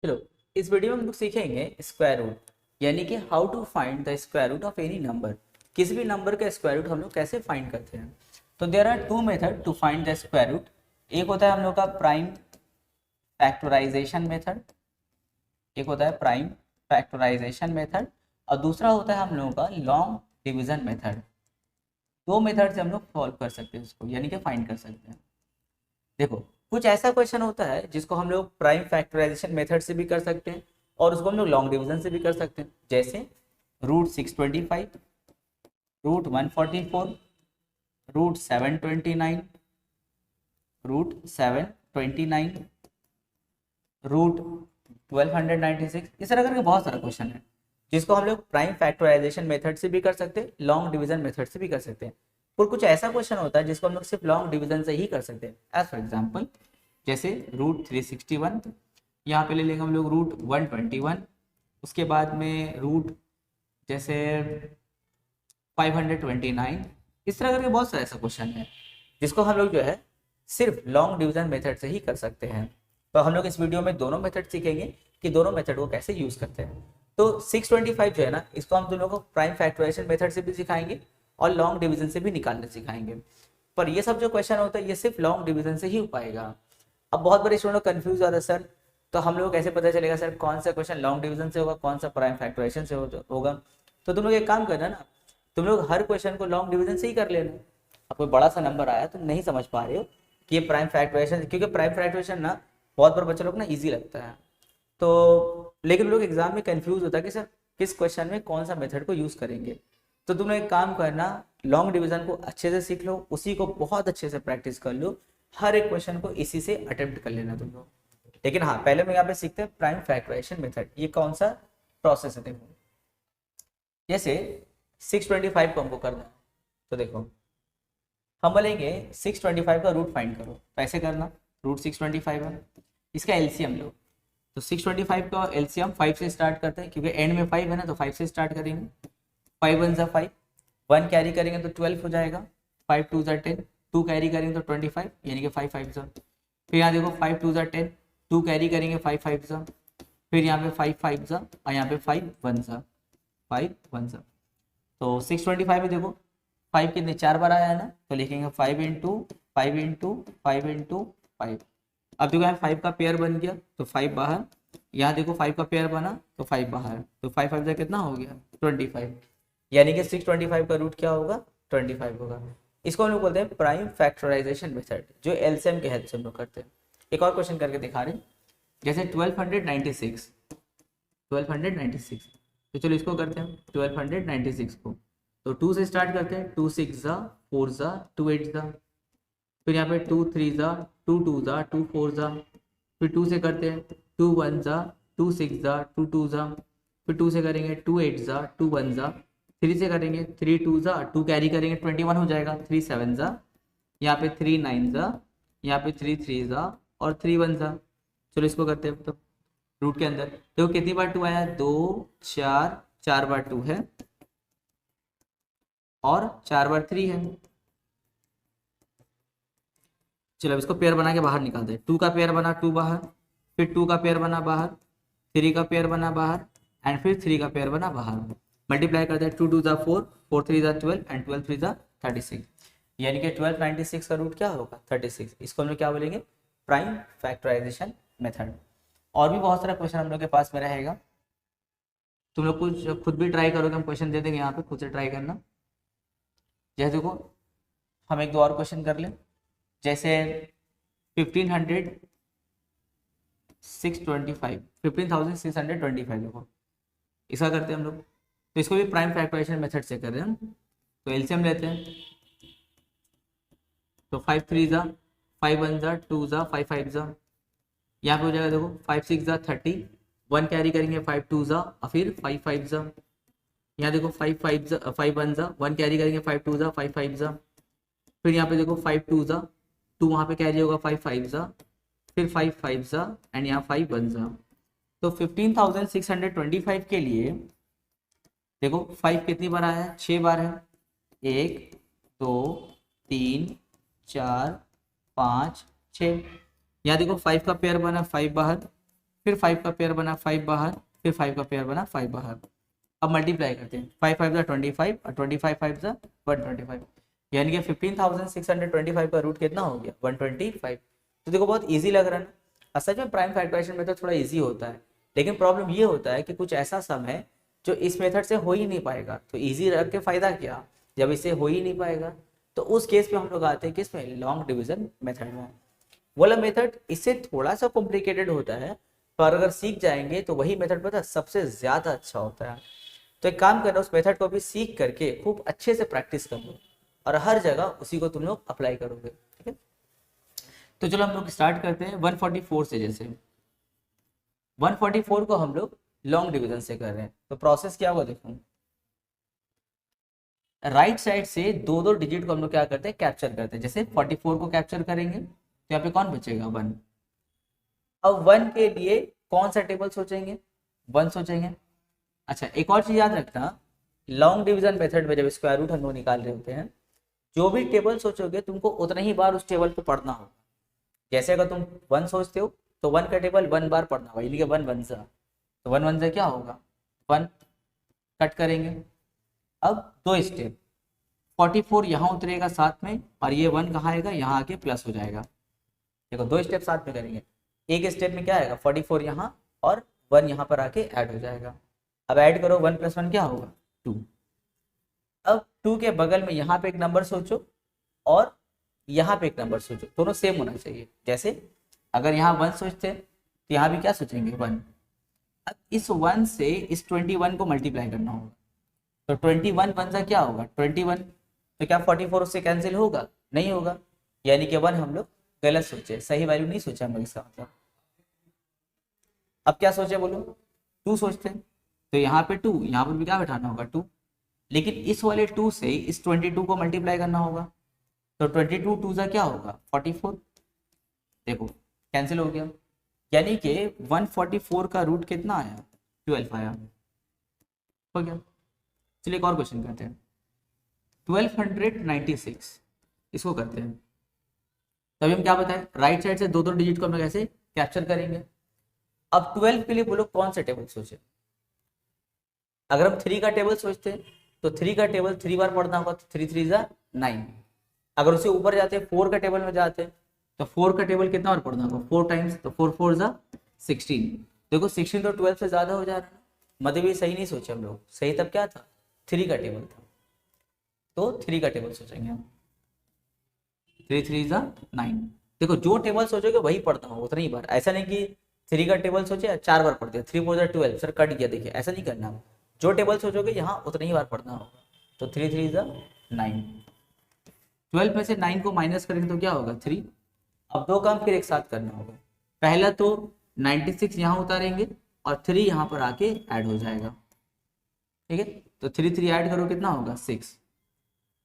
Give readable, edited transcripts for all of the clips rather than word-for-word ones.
चलो, इस वीडियो में हम लोग सीखेंगे स्क्वायर रूट, यानी कि how to find the square root of any number. किसी भी नंबर का स्क्वायर रूट हम लोग कैसे फाइंड करते हैं। तो there are two method to find the square root. एक होता है हम लोग का प्राइम फैक्टराइजेशन मेथड, एक होता है प्राइम फैक्टराइजेशन मेथड, और दूसरा होता है हम लोगों का लॉन्ग डिवीजन मेथड। दो मेथड से हम लोग सॉल्व कर सकते हैं इसको, यानी कि फाइंड कर सकते हैं। देखो, कुछ ऐसा क्वेश्चन होता है जिसको हम लोग प्राइम फैक्टराइजेशन मेथड से भी कर सकते हैं और उसको हम लोग लॉन्ग डिवीजन से भी कर सकते हैं, जैसे √625, √144, √729, √729, √1296। इस तरह करके बहुत सारा क्वेश्चन है जिसको हम लोग प्राइम फैक्टराइजेशन मेथड से भी कर सकते हैं, लॉन्ग डिवीजन मेथड से भी कर सकते हैं। और कुछ ऐसा क्वेश्चन होता है जिसको हम लोग सिर्फ लॉन्ग डिवीजन से ही कर सकते हैं। एज फॉर एग्जाम्पल, जैसे √361, यहाँ पे ले लेंगे हम लोग √121, उसके बाद में रूट जैसे 529। इस तरह करके बहुत सारे ऐसा क्वेश्चन है जिसको हम लोग जो है सिर्फ लॉन्ग डिवीजन मेथड से ही कर सकते हैं। तो हम लोग इस वीडियो में दोनों मेथड सीखेंगे कि दोनों मेथड को कैसे यूज करते हैं। तो 625 जो है ना, इसको हम दोनों को प्राइम फैक्टराइजेशन मेथड से भी सिखाएंगे और लॉन्ग डिवीजन से भी निकालने सिखाएंगे। पर ये सब जो क्वेश्चन होता है ये सिर्फ लॉन्ग डिवीजन से ही हो पाएगा। अब बहुत बड़े स्टूडेंट कंफ्यूज हो रहा है, सर तो हम लोग कैसे पता चलेगा सर कौन सा क्वेश्चन लॉन्ग डिवीजन से होगा, कौन सा प्राइम फैक्टराइजेशन से होगा। तो तुम लोग एक काम करना ना, तुम लोग हर क्वेश्चन को लॉन्ग डिवीजन से ही कर लेना। अब कोई बड़ा सा नंबर आया तुम नहीं समझ पा रहे हो कि ये प्राइम फैक्टराइजेशन, क्योंकि प्राइम फैक्टराइजेशन ना बहुत बार बच्चे लोग ना ईजी लगता है, तो लेकिन लोग एग्जाम में कंफ्यूज होता है कि सर किस क्वेश्चन में कौन सा मेथड को यूज करेंगे। तो तुम लोग एक काम करना, लॉन्ग डिवीजन को अच्छे से सीख लो, उसी को बहुत अच्छे से प्रैक्टिस कर लो, हर एक क्वेश्चन को इसी से अटेम्प्ट कर लेना तुम लोग। लेकिन हाँ, पहले हम यहाँ पे सीखते हैं प्राइम फैक्टराइजेशन मेथड। ये कौन सा प्रोसेस है, देखो जैसे 625 को हमको करना है, तो देखो हम बोलेंगे 625 का रूट फाइंड करो। कैसे करना, √625 है, इसका एलसीएम लो। तो 625 का एलसीएम 5 से स्टार्ट करते हैं, क्योंकि एंड में 5 है ना, तो 5 से स्टार्ट करेंगे। 5 1 जा 5, 1 कैरी करेंगे तो 12 हो जाएगा, 5 2 जा 10, 2 कैरी करेंगे तो 25, यानी कि 5 5 जा। फिर यहाँ देखो 5 2 जा 10, 2 कैरी करेंगे 5 5 जा, फिर यहाँ पे 5 5 जा और यहाँ पे 5 1 जा, 5 1 जा। तो 625 में देखो 5 कितने 4 बार आया है ना, तो लिखेंगे 5 इंटू 5 इंटू 5 इंटू 5। अब देखो यहाँ 5 का पेयर बन गया तो 5 बाहर, यहाँ देखो 5 का पेयर बना तो 5 बाहर, तो 5 5 जा कितना हो गया 25, यानी कि 625 का रूट क्या होगा 25 होगा। इसको हम लोग बोलते हैं प्राइम फैक्टराइजेशन मेथड, जो एलसीएम के हेल्प से हम लोग करते हैं। एक और क्वेश्चन करके दिखा रहे हैं, जैसे 1296, तो चलो इसको करते हैं 1296 को। तो 2 से स्टार्ट करते हैं, 2 6 जा 4 जा 2 8 जा, फिर यहाँ पे 2 3 जा 2 2 जा 2 4 जा, फिर 2 से करते हैं 2 1 जा 2 6 जा 2 2 जा, फिर 2 से करेंगे 2 8 जा 2 1 जा, 3 से करेंगे 3 2 जा 2 कैरी करेंगे 21 हो जाएगा, 3 7 जा, यहाँ पे 3 9 जा, यहाँ पे 3 3 जा और 3 1 जा। चलो इसको करते हैं, तो रूट के अंदर देखो कितनी बार 2 आया, 2 4 4 बार 2 है और 4 बार 3 है। चलो अब इसको पेयर बना के बाहर निकालते हैं। 2 का पेयर बना 2 बाहर, फिर 2 का पेयर बना बाहर, 3 का पेयर बना बाहर एंड फिर 3 का पेयर बना बाहर। मल्टीप्लाई करते हैं, 2 2 जा 4, 4 3 जा 12 एंड 12 3 जा 36, यानी कि 1296 का रूट क्या होगा 36। इसको हम लोग क्या बोलेंगे, प्राइम फैक्टराइजेशन मेथड। और भी बहुत सारा क्वेश्चन हम लोग के पास में रहेगा, तुम लोग कुछ खुद भी ट्राई करोगे, हम क्वेश्चन दे देंगे यहाँ पे, खुद से ट्राई करना। जैसे देखो हम एक दो और क्वेश्चन कर लें, जैसे 15,625 देखो इसका करते हैं हम लोग, तो इसको भी प्राइम फैक्टराइजेशन मेथड से कर रहे हैं हम। तो एलसीएम लेते हैं, तो 5 3 जा 5 1 जा 2 जा 5 5 जा, यहाँ पे हो जाएगा देखो 5 6 जा 30, 1 कैरी करेंगे 5 2 जा और फिर 5 5 जा, यहाँ देखो 5 5 जा 5 1 जा, 1 कैरी करेंगे 5 2 जा 5 5 जा, फिर यहाँ पे देखो 5 2 जा 2 वहाँ पे कैरी होगा 5 5 जा, फिर 5 5 जा एंड यहाँ 5 1 जा। तो 15,625 के लिए देखो 5 कितनी बार आया है, 6 बार है, 1 2 3 4 5 6। यहाँ देखो 5 का पेयर बना 5 बाहर, फिर 5 का पेयर बना 5 बाहर, फिर 5 का पेयर बना 5 बाहर। अब मल्टीप्लाई करते हैं, 5 5 25 और 25 5 125, यानी कि 15,625 का रूट कितना हो गया 125। तो देखो बहुत इजी लग रहा है ना। सच में प्राइम फैक्टराइजेशन मेथड थोड़ा इजी होता है, लेकिन प्रॉब्लम ये होता है कि कुछ ऐसा सम है जो इस मेथड से हो ही नहीं पाएगा। तो इजी रख के फायदा क्या, जब इसे हो ही नहीं पाएगा तो उस केस पे हम लोग आते हैं किसमें, लॉन्ग डिवीजन मेथड में। वाला मेथड इससे थोड़ा सा कॉम्प्लिकेटेड होता है, पर अगर सीख जाएंगे तो वही मेथड पता है सबसे ज्यादा अच्छा होता है। तो एक काम करना, उस मेथड को भी सीख करके खूब अच्छे से प्रैक्टिस कर लो और हर जगह उसी को तुम लोग अप्लाई करोगे, ठीक है। तो चलो हम लोग स्टार्ट करते हैं 144 से। जैसे 144 को हम लोग लॉन्ग डिवीजन से कर रहे हैं, तो प्रोसेस क्या होगा देखो, राइट साइड से दो दो डिजिट को हम लोग क्या करते हैं, कैप्चर करते हैं। जैसे 44 को कैप्चर करेंगे तो यहाँ पे कौन बचेगा 1। अब 1 के लिए कौन सा टेबल सोचेंगे, 1 सोचेंगे। अच्छा एक और चीज याद रखना, लॉन्ग डिवीजन मेथड में जब स्क्वायर रूट हम लोग निकाल रहे होते हैं, जो भी टेबल सोचोगे तुमको उतना ही बार उस टेबल को पढ़ना होगा। जैसे अगर तुम 1 सोचते हो तो 1 का टेबल 1 बार पढ़ना होगा, यानी कि 1 1 सा, तो 1 1 से क्या होगा 1, कट करेंगे। अब दो स्टेप, 44 यहाँ उतरेगा साथ में और ये 1 कहाँ आएगा, यहाँ आके प्लस हो जाएगा। देखो दो स्टेप साथ में करेंगे, एक स्टेप में क्या आएगा 44 यहाँ और 1 यहाँ पर आके ऐड हो जाएगा। अब ऐड करो 1 + 1 क्या होगा 2। अब 2 के बगल में यहाँ पे एक नंबर सोचो और यहाँ पे एक नंबर सोचो, दोनों सेम होना चाहिए। जैसे अगर यहाँ 1 सोचते हैं तो यहाँ भी क्या सोचेंगे 1। अब इस 1 से इस 21 को मल्टीप्लाई करना होगा, तो 21 1 सा क्या होगा 21, तो क्या 44 उससे कैंसिल होगा, नहीं होगा, यानी कि 1 हम लोग गलत सोचे, सही वैल्यू नहीं सोचा हम लोग, इसका मतलब। अब क्या सोचे बोलो, 2 सोचते हैं तो यहाँ पे 2, यहाँ पर भी क्या बैठाना होगा 2, लेकिन इस वाले 2 से इस 22 को मल्टीप्लाई करना होगा, तो 22 2 सा क्या होगा 44, देखो कैंसिल हो गया, यानी कि 144 का रूट कितना आया 12 आया, हो गया। चलिए एक और क्वेश्चन करते हैं, 1296 इसको करते हैं। तभी हम क्या बताएं, राइट साइड से दो दो डिजिट को हम लोग ऐसे कैप्चर करेंगे। अब 12 के लिए बोलो कौन सा टेबल सोचे। अगर हम 3 का टेबल सोचते हैं तो 3 का टेबल 3 बार पढ़ना होगा, तो 3 3 जा 9। अगर उससे ऊपर जाते हैं 4 का टेबल में जाते हैं तो 4 का टेबल कितना बार पढ़ना होगा 4 टाइम्स, तो 4 4 जा 16। देखो 16 तो 12 से ज्यादा हो जा रहा है, मतलब ये सही नहीं सोचे हम लोग, सही तब क्या था 3 का टेबल था, तो 3 का टेबल सोचेंगे हम, 3 3 जा 9। देखो जो टेबल सोचोगे वही पढ़ता हूँ उतना ही बार, ऐसा नहीं कि 3 का टेबल सोचे 4 बार पढ़ते हैं, 3 4 जा 12 सर कट गया, देखिए ऐसा नहीं करना। जो टेबल सोचोगे यहाँ उतना ही बार पढ़ना होगा, तो 3 3 जा 9। 12 में से 9 को माइनस करेंगे तो क्या होगा 3। अब दो काम फिर एक साथ करना होगा, पहला तो 96 यहाँ उतारेंगे और 3 यहाँ पर आके ऐड हो जाएगा, ठीक है। तो 3 3 ऐड करो कितना होगा 6।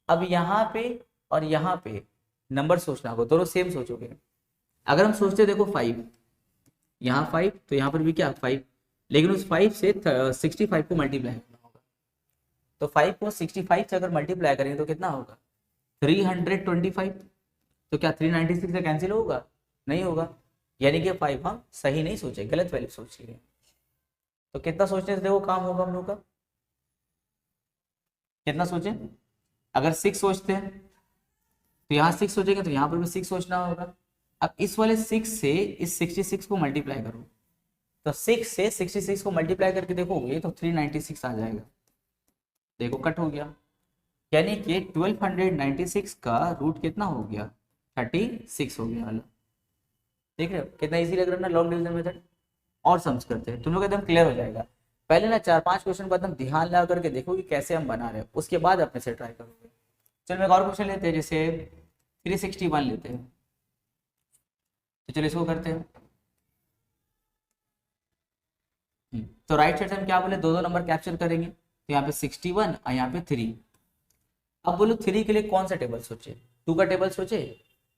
अब यहाँ पे और यहाँ पे नंबर सोचना होगा, दोनों सेम सोचोगे। अगर हम सोचते देखो 5, यहाँ 5 तो यहाँ पर भी क्या 5, लेकिन उस 5 से 65 को मल्टीप्लाई करना होगा, तो 5 को 65 से अगर मल्टीप्लाई करेंगे तो कितना होगा 325, तो क्या 396 से कैंसिल होगा, नहीं होगा, यानी कि 5 हम सही नहीं सोचे, गलत वैल्यू सोच लिए। तो कितना सोचने से देखो काम होगा हम लोग का, कितना सोचे। अगर 6 सोचते हैं तो यहाँ 6 सोचेंगे तो यहाँ पर भी 6 सोचना होगा। अब इस वाले 6 से इस 66 को मल्टीप्लाई करो, तो 6 से 66 को मल्टीप्लाई करके देखोगे तो 396 आ जाएगा, देखो कट हो गया, यानी कि 1296 का रूट कितना हो गया 36 हो गया वाला। देख रहे हो कितना इजी लग रहा है ना लॉन्ग डिवीजन मेथड। और समझ करते हैं तुम लोग एकदम क्लियर हो जाएगा। पहले ना 4 5 क्वेश्चन को एकदम ध्यान लगा करके देखो कि कैसे हम बना रहे हैं, उसके बाद अपने से ट्राई करोगे। चलो एक और क्वेश्चन लेते हैं, जैसे 361 लेते हैं, तो चलो इसको करते हैं। तो राइट साइड से हम क्या बोले दो दो नंबर कैप्चर करेंगे, तो यहाँ पे 61 और यहाँ पे 3। अब बोलो 3 के लिए कौन सा टेबल सोचे, 2 का टेबल सोचे।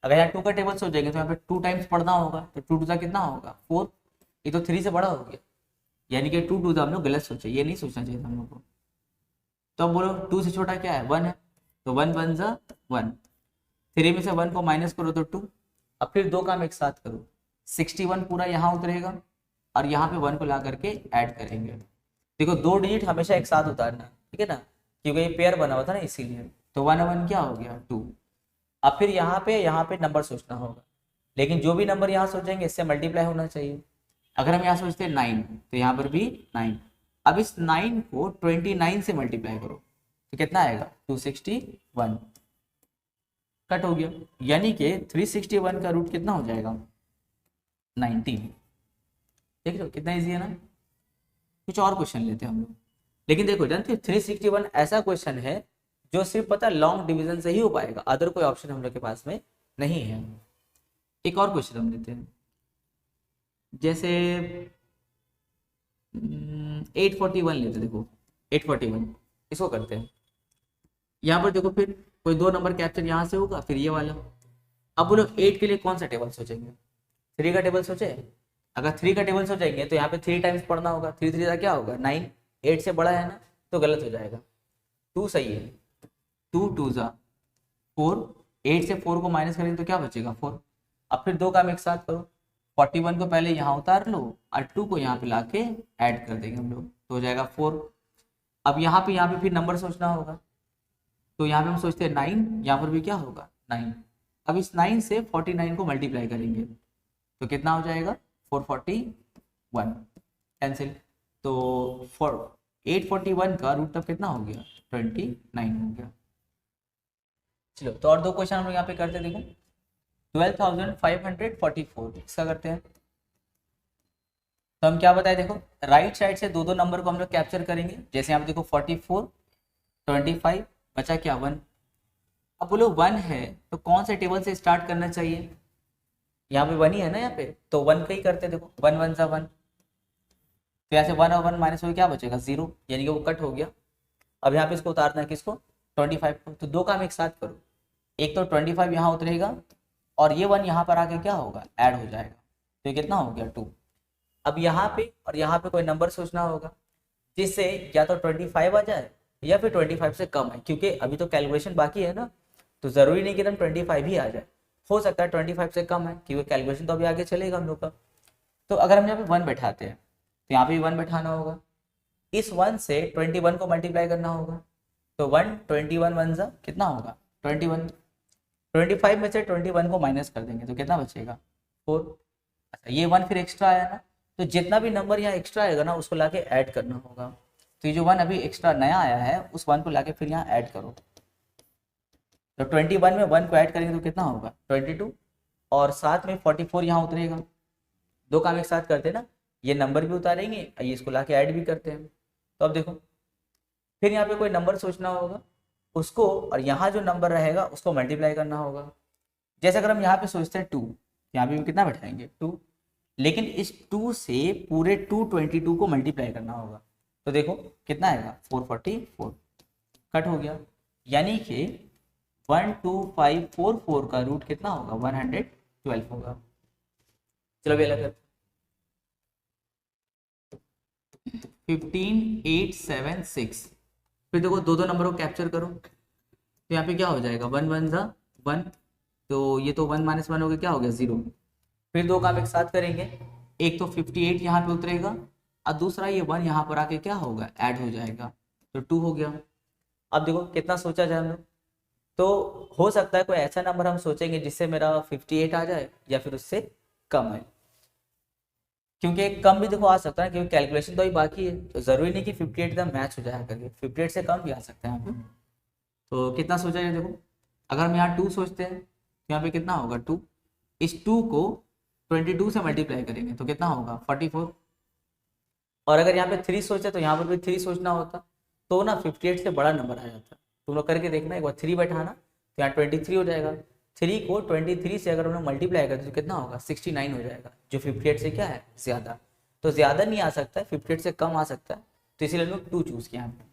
अगर यहाँ 2 का टेबल सोचेंगे तो यहाँ पे 2 टाइम्स पढ़ना होगा, तो 2 2 का कितना होगा 4, ये तो 3 से बड़ा हो गया, यानी कि 2 2 हम लोग गलत सोचे, ये नहीं सोचना चाहिए हम लोग को। तो अब बोलो 2 से छोटा क्या है 1 है, तो 1 1 जा 1, 3 में से 1 को माइनस करो तो 2। अब फिर दो काम एक साथ करो, 61 पूरा यहाँ उतरेगा और यहाँ पे 1 को ला करके ऐड करेंगे। देखो 2 डिजिट हमेशा एक साथ उतारना, ठीक है ना, क्योंकि ये पेयर बना हुआ था ना इसीलिए। तो 1 1 क्या हो गया 2। अब फिर यहाँ पे नंबर सोचना होगा, लेकिन जो भी नंबर यहाँ सोचेंगे इससे मल्टीप्लाई होना चाहिए। अगर हम यहाँ सोचते हैं 9 तो यहाँ पर भी 9। अब इस 9 को 29 से मल्टीप्लाई करो तो कितना आएगा 261, कट हो गया। यानी कि 361 का रूट कितना हो जाएगा 19। देख लो कितना इजी है ना। कुछ और क्वेश्चन लेते हैं हम लोग। लेकिन देखो जानते 361 ऐसा क्वेश्चन है जो सिर्फ पता लॉन्ग डिवीजन से ही हो पाएगा, अदर कोई ऑप्शन हम लोग के पास में नहीं है। एक और क्वेश्चन हम लेते हैं, जैसे 841 लेते हैं। देखो 841 इसको करते हैं। यहाँ पर देखो फिर कोई 2 नंबर कैप्चर यहाँ से होगा, फिर ये वाला। अब बोलो 8 के लिए कौन सा टेबल सोचेंगे, 3 का टेबल सोचे। अगर 3 का टेबल सोचेंगे तो यहाँ पे 3 टाइम्स पढ़ना होगा, 3 3 का क्या होगा 9, 8 से बड़ा है ना तो गलत हो जाएगा। 2 सही है, 2 2 जा 4, 8 से 4 को माइनस करेंगे तो क्या बचेगा 4। अब फिर 2 काम एक साथ करो, 41 को पहले यहाँ उतार लो और 2 को यहाँ पे ला के ऐड कर देंगे हम लोग तो हो जाएगा 4। अब यहाँ पे फिर नंबर सोचना होगा, तो यहाँ पे हम सोचते हैं 9, यहाँ पर भी क्या होगा 9। अब इस 9 से 49 को मल्टीप्लाई करेंगे तो कितना हो जाएगा 441, कैंसिल। तो 841 का रूट तब कितना हो गया 29 हो गया। चलो तो और 2 क्वेश्चन हम लोग यहाँ पे करते हैं। देखो 12,544 इसका करते हैं। तो हम क्या बताए, देखो राइट साइड से 2 2 नंबर को हम लोग कैप्चर करेंगे। जैसे यहाँ पे देखो 44, 25 बचा क्या 1। अब बोलो 1 है तो कौन से टेबल से स्टार्ट करना चाहिए, यहाँ पे 1 ही है ना यहाँ पे, तो 1 का ही करते हैं। देखो 1 1 सा 1, तो यहाँ से 1 और 1 माइनस हो क्या बचेगा 0, यानी कि वो कट हो गया। अब यहाँ पे इसको उतारना है किसको 25 को, तो 2 काम एक साथ करो। एक तो 25 यहाँ उतरेगा और ये 1 यहाँ पर आके क्या होगा ऐड हो जाएगा, तो ये कितना हो गया 2। अब यहाँ पे और यहाँ पे कोई नंबर सोचना होगा जिससे या तो 25 आ जाए या फिर 25 से कम है, क्योंकि अभी तो कैलकुलेशन बाकी है ना, तो ज़रूरी नहीं कि एकदम 25 ही आ जाए, हो सकता है 25 से कम है, क्योंकि कैलकुलेशन तो अभी आगे चलेगा हम लोग का। तो अगर हम यहाँ पे 1 बैठाते हैं तो यहाँ पे 1 बैठाना होगा, इस 1 से 21 को मल्टीप्लाई करना होगा, तो 1 21 1 जा कितना होगा 21। 25 में से 21 को माइनस कर देंगे तो कितना बचेगा 4। अच्छा ये 1 फिर एक्स्ट्रा आया ना, तो जितना भी नंबर यहाँ एक्स्ट्रा आएगा ना उसको लाके ऐड करना होगा। तो ये जो 1 अभी एक्स्ट्रा नया आया है उस 1 को लाके फिर यहाँ ऐड करो, तो 21 में 1 को ऐड करेंगे तो कितना होगा 22, और साथ में 44 यहाँ उतरेगा। 2 काम एक साथ करते हैं ना, ये नंबर भी उतारेंगे ये इसको लाके ऐड भी करते हैं। तो अब देखो फिर यहाँ पे कोई नंबर सोचना होगा उसको, और यहाँ जो नंबर रहेगा उसको मल्टीप्लाई करना होगा। जैसे अगर हम यहाँ पे सोचते हैं 2, यहाँ पे कितना बैठाएंगे 2, लेकिन इस 2 से पूरे 222 को मल्टीप्लाई करना होगा, तो देखो कितना आएगा 444, कट हो गया। यानी कि 12544 का रूट कितना होगा 112 होगा। चलो अभी अलग 15876। फिर देखो 2 2 नंबर को कैप्चर करो, तो यहाँ पे क्या हो जाएगा 1 1 जा 1, तो ये तो 1 माइनस 1 हो गया क्या हो गया 0। फिर 2 काम एक साथ करेंगे, एक तो 58 यहाँ पे उतरेगा और दूसरा ये 1 यहाँ पर आके क्या होगा ऐड हो जाएगा, तो 2 हो गया। अब देखो कितना सोचा जाए हम लोग, तो हो सकता है कोई ऐसा नंबर हम सोचेंगे जिससे मेरा 58 आ जाए या फिर उससे कम है, क्योंकि कम भी देखो आ सकता है, क्योंकि कैलकुलेशन तो अभी बाकी है, तो जरूरी नहीं कि 58 एकदम मैच हो जाए करके, 58 से कम भी आ सकता है यहाँ पे। तो कितना सोचा जाए, देखो अगर हम यहाँ 2 सोचते हैं तो यहाँ पे कितना होगा 2, इस 2 को 22 से मल्टीप्लाई करेंगे तो कितना होगा 44, और अगर यहाँ पे 3 सोचे तो यहाँ पर भी 3 सोचना होता, तो ना 58 से बड़ा नंबर आ जाता। तुम लोग करके देखना, एक बार 3 बैठाना तो यहाँ 23 हो जाएगा। 3 को 23 से अगर उन्हें मल्टीप्लाई करते तो कितना होगा 69 हो जाएगा, जो 58 से क्या है ज़्यादा। तो ज़्यादा नहीं आ सकता है, 58 से कम आ सकता है, तो इसीलिए लोग 2 चूज़ किया यहाँ पे।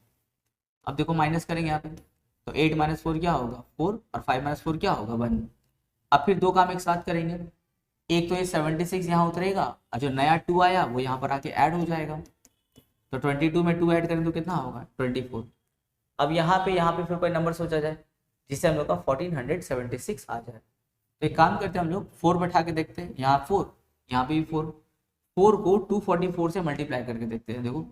अब देखो माइनस करेंगे यहाँ पे, तो 8 - 4 क्या होगा 4, और 5 - 4 क्या होगा 1। अब फिर 2 काम एक साथ करेंगे, एक तो ये 76 यहाँ उतरेगा और जो नया 2 आया वो यहाँ पर आके ऐड हो जाएगा, तो 22 में 2 ऐड करें तो कितना होगा 24। अब यहाँ पे फिर कोई नंबर सोचा जाए जिससे हम लोग का 1476 आ जाए। तो एक काम करते हैं हम लोग 4 बैठा के देखते हैं, यहाँ 4 यहाँ पे भी 4, 4 को 244 से मल्टीप्लाई करके देखते हैं। देखो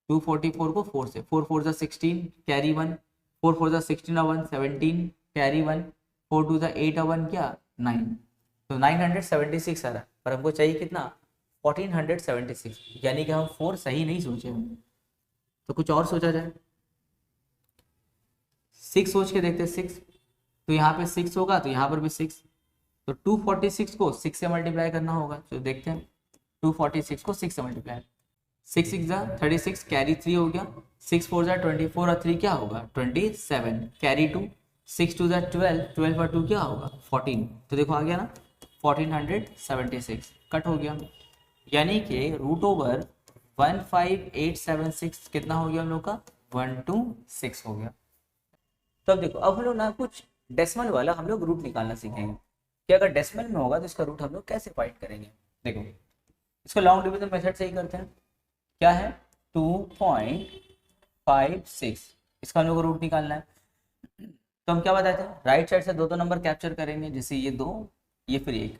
244 को 4 से, 4 4 16 कैरी 1, 4 4 16 1 17 कैरी 1, 4 2 8 1 क्या 9, तो 976 आ रहा है, पर हमको चाहिए कितना 1476, यानी कि हम 4 सही नहीं सोचे हम, तो कुछ और सोचा जाए। 6 सोच के देखते हैं 6, तो यहाँ पे 6 होगा तो यहाँ पर भी 6, तो 246 को 6 से मल्टीप्लाई करना होगा, तो देखते हैं 246 को 6 से मल्टीप्लाई, 6 6 जा 36 कैरी 3 हो गया, 6 4 जा 24 और 3 क्या होगा 27 कैरी 2, 6 2 जा 12, 12 और 2 क्या होगा 14, तो देखो आ गया ना 1476 कट हो गया, यानी कि रूट ओवर 15876 कितना हो गया हम लोग का 126 हो गया। तो अब देखो, अब हम लोग ना कुछ डेसिमल वाला हम लोग रूट निकालना सीखेंगे कि अगर डेसिमल में होगा तो इसका रूट हम लोग कैसे फाइंड करेंगे। देखो इसको लॉन्ग डिवीजन मेथड से ही करते हैं, क्या है 2.56, इसका हम लोग को रूट निकालना है। तो हम क्या बताते हैं, राइट साइड से दो दो नंबर कैप्चर करेंगे, जैसे ये 2 ये फिर 1,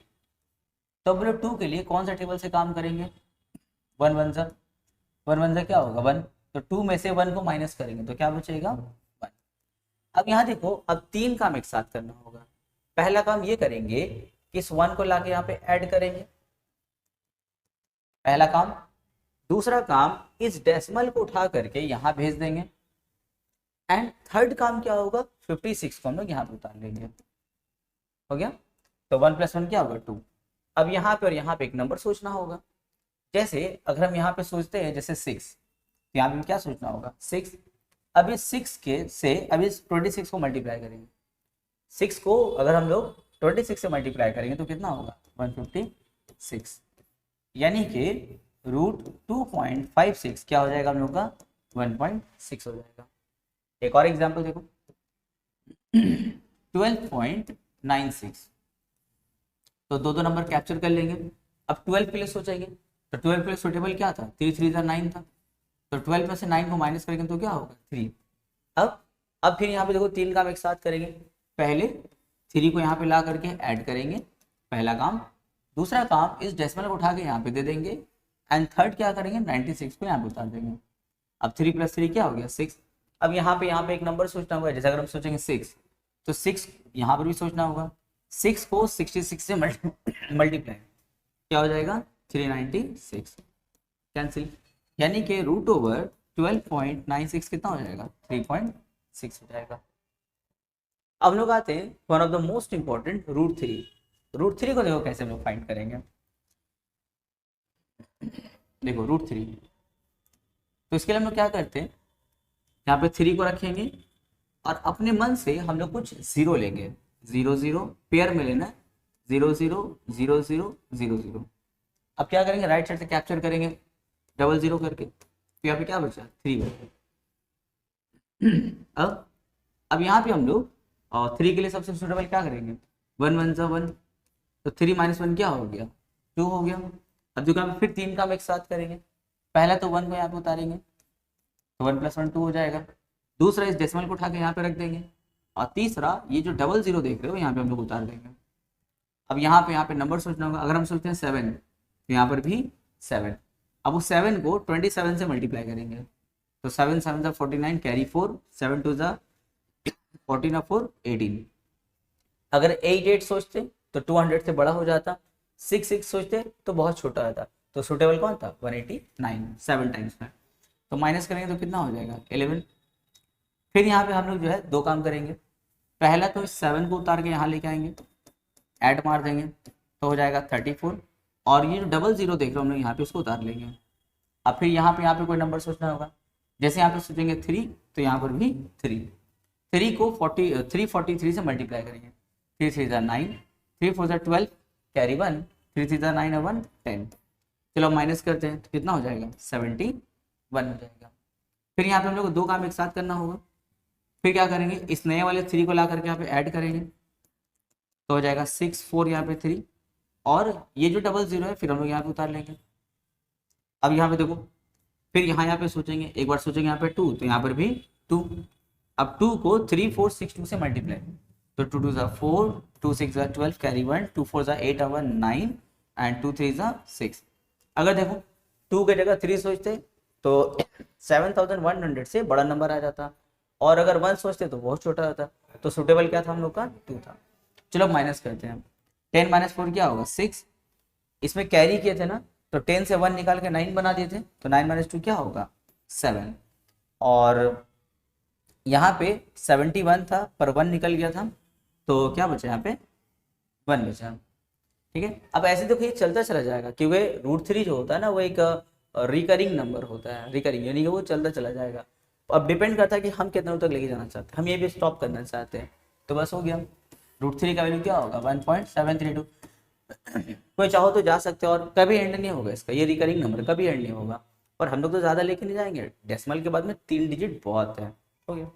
तो अब लोग 2 के लिए कौन सा टेबल से काम करेंगे, 1 1 सा, 1 1 सा क्या होगा 1, तो 2 में से 1 को माइनस करेंगे तो क्या बचेगा 1। अब यहाँ देखो, अब 3 काम एक साथ करना होगा। पहला काम ये करेंगे कि इस 1 को लाके यहाँ पे ऐड करेंगे, पहला काम। दूसरा काम इस डेसिमल को उठा करके यहाँ भेज देंगे, एंड थर्ड काम क्या होगा 56 को हम लोग यहाँ पे उतार लेंगे, हो गया। तो 1 + 1 क्या होगा 2। अब यहाँ पे और यहाँ पे एक नंबर सोचना होगा, जैसे अगर हम यहाँ पे सोचते हैं जैसे 6, यहाँ पे क्या सोचना होगा 6। अब इस 6 के से अब इस 26 को मल्टीप्लाई करेंगे, 6 को अगर हम लोग 26 से मल्टीप्लाई करेंगे तो कितना होगा 156, यानी कि रूट 2.56 क्या हो जाएगा हम लोग का 1.6 हो जाएगा। एक और एग्जाम्पल देखो 12.96, तो दो दो नंबर कैप्चर कर लेंगे। अब 12 के लिए सोचेंगे, तो 12 के लिए सुटेबल क्या था 3 3 9 था, तो 12 में से 9 को माइनस करेंगे तो क्या होगा 3। अब फिर यहाँ पे देखो 3 काम एक साथ करेंगे, पहले 3 को यहाँ पे ला करके ऐड करेंगे, पहला काम। दूसरा काम इस डेसिमल को उठा के यहाँ पे दे देंगे, एंड थर्ड क्या करेंगे 96 को यहाँ पे उतार देंगे। अब 3 + 3 क्या हो गया 6। अब यहाँ पे एक नंबर सोचना होगा, जैसे अगर हम सोचेंगे 6 तो 6 यहाँ पर भी सोचना होगा, 6 को 66 से मल्टीप्लाई क्या हो जाएगा 396 कैंसिल, यानी कि रूट ओवर 12.96 कितना हो जाएगा 3.6 हो जाएगा। अब लोग आते हैं one of the most important root 3। Root 3 को देखो कैसे हम लोग फाइंड करेंगे। देखो रूट 3, तो इसके लिए हम लोग क्या करते हैं, यहाँ पे 3 को रखेंगे और अपने मन से हम लोग कुछ 0 लेंगे, 0 0 पेयर में लेना, 0 0 0 0 0 0। अब क्या करेंगे राइट साइड से कैप्चर करेंगे डबल 0 करके, तो यहाँ पे क्या बचा 3 बचा। अब यहाँ पे हम लोग और 3 के लिए सबसे सुटेबल क्या करेंगे 1 1 सा 1, तो 3 - 1 क्या हो गया 2 हो गया। अब जो काम फिर 3 काम एक साथ करेंगे, पहला तो 1 को यहाँ पे उतारेंगे तो 1 + 1 2 हो जाएगा, दूसरा इस डेसिमल को उठा के यहाँ पे रख देंगे, और तीसरा ये जो डबल 0 देख रहे हो यहाँ पे हम लोग उतार देंगे। अब यहाँ पे नंबर सोचना होगा, अगर हम सोचते हैं 7 तो यहाँ पर भी 7। अब उस 7 को 27 से मल्टीप्लाई करेंगे, तो 7 7 सा 49 कैरी 4, 7 2 सा 14 और 4 18। अगर 8 8 सोचते तो 200 से बड़ा हो जाता, 6 6 सोचते तो बहुत छोटा आता, तो सुटेबल कौन था 189 7 टाइम्स में, तो माइनस करेंगे तो कितना हो जाएगा 11। फिर यहाँ पे हम लोग जो है 2 काम करेंगे, पहला तो इस 7 को उतार के यहाँ लेके आएंगे, ऐड मार देंगे तो हो जाएगा 34, और ये जो डबल 0 देख रहे हो हम लोग यहाँ पे उसको उतार लेंगे। अब फिर यहाँ पे कोई नंबर सोचना होगा, जैसे यहाँ पे सोचेंगे 3 तो यहाँ पर भी 3 को 343 से मल्टीप्लाई करेंगे, 3 3 = 9, 3 4 = 12 कैरी 1, 3 3 = 9 और 1 10। चलो माइनस करते हैं तो कितना हो जाएगा 71 हो जाएगा। फिर यहाँ पे हम लोग को 2 काम एक साथ करना होगा, फिर क्या करेंगे इस नए वाले 3 को ला करके यहाँ पे ऐड करेंगे तो हो जाएगा 6 4 यहाँ पे 3, और ये जो डबल 0 है फिर हम लोग यहाँ पे उतार लेंगे। अब यहाँ पे देखो फिर यहाँ पे सोचेंगे, एक बार सोचेंगे यहाँ पे 2 तो यहाँ पर भी 2। अब 2 को 3 4 6 2 से मल्टीप्लाई, तो 2 2 सा 4, 2 6 सा 12 कैरी 1, 2 4 सा 8 और 1 9 एंड 2 3 सा 6। अगर देखो 2 की जगह 3 सोचते तो 7100 से बड़ा नंबर आ जाता, और अगर 1 सोचते तो बहुत छोटा होता। तो सुटेबल क्या था हम लोग का? 2 था। चलो माइनस करते हैं। 10 माइनस 4 क्या होगा? 6। इसमें कैरी किए थे ना, तो 10 से 1 निकाल के 9 बना दिए थे, तो 9 माइनस 2 क्या होगा? 7। और यहाँ पे 71 था पर 1 निकल गया था, तो क्या बचा यहाँ पे? 1 बचा। ठीक है, अब ऐसे देखो ये चलता चला जाएगा, क्योंकि √3 जो होता है ना वो एक रिकरिंग नंबर होता है, रिकरिंग यानी कि वो चलता चला जाएगा। अब डिपेंड करता है कि हम कितने तक लेके जाना चाहते हैं, हम ये भी स्टॉप करना चाहते हैं, तो बस हो गया। √3 का वैल्यू क्या होगा? 1.732। कोई चाहो तो जा सकते हो, और कभी एंड नहीं होगा इसका, ये रिकरिंग नंबर कभी एंड नहीं होगा। और हम लोग तो ज़्यादा लेके नहीं जाएंगे, डेसिमल के बाद में 3 डिजिट बहुत है। हो गया।